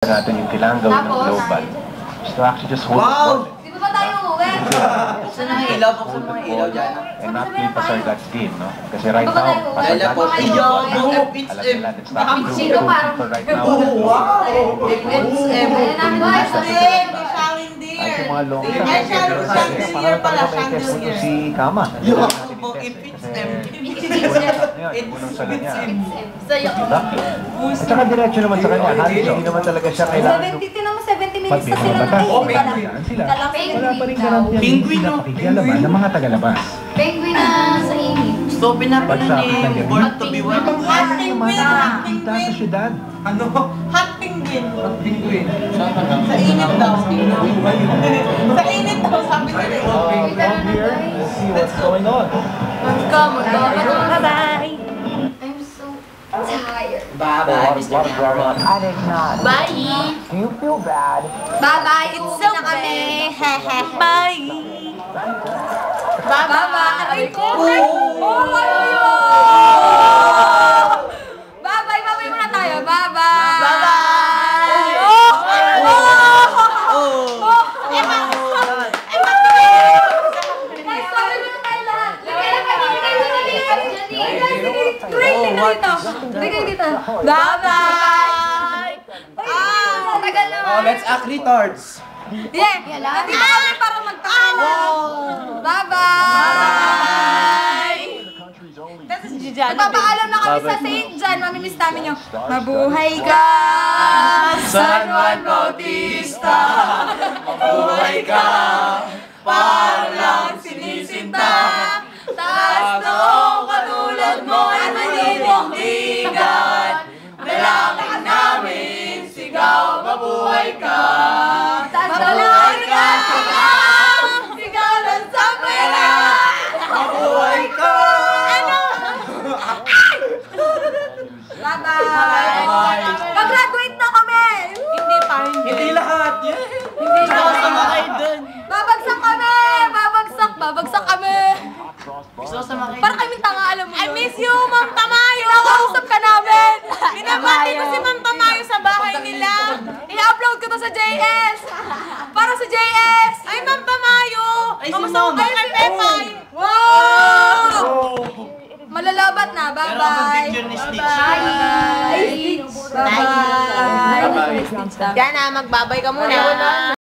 natin yung kailangan gawin ng global is to actually just hold the ball. Di ba tayo uwi? Buksan mga ilaw, buksan mga ilaw dyan. And not play Pasargad's game, no? Kasi right now, Pasargad's game, alam nila, it's not improving. So right now, ay yung mga long term. Parang may test mo si Kama. Unang sa kanya. At saka diretso naman sa kanya. Halos hindi naman talaga siya kailangan. 70 minutes na sila nakikita. Sila. Wala pa rin garantiya. Hindi sila pakikialaman ng mga tagalabas. Penguin na sa init. So, pinapalan ni Born to be One. Hot penguin! Hot penguin! Sa syudad. Ano? Hot penguin! Hot penguin. Sa init daw. Sa init daw, sabi nila. Come here and see what's going on. Bye-bye! I'm so tired. Bye-bye, Mr. Cameron. Bye! Do you feel bad? Bye-bye! It's so kami! Bye! Bye-bye! Aray ko! Bye-bye! Bye-bye muna tayo! Bye-bye! Bye-bye! Guys, bye-bye muna tayo lahat! Ligay dito! Bye-bye! Tagal naman! Oh, let's act retards. Yeah! Dito kami para magtaka. Bye-bye! Nagpapaalam na kami sa St. John. Mamimiss namin yung mabuhay ka, San Juan Bautista. Mabuhay ka, parang sinisinta. Taas noong katulad mo ay maninindigan. Dalangin namin, sigaw, mabuhay ka. Mabuhay ka, sigaw lang sa pera. Mabuhay ka. Bye-bye! Mag-graduate na kami! Hindi pa, Hindi lahat. Hindi na Sumakay dun. Babagsak kami! Babagsak kami! Gusto ko sumakay. Parang kaming tanga, alam mo. I miss you, Ma'am Tamayo! Kinakausap ka namin! Binabati ko si Ma'am Tamayo sa bahay nila. I-upload ko to sa JS! Para sa JS! Ay, Ma'am Tamayo! Ay, si Kamusta Ma'am. kayo kay Pepay? Wow! Malalabat na. Meron akong Bye-bye! picture ni Stitch. Bye! Bye! Bye-bye. Diyan na, magbabay ka muna.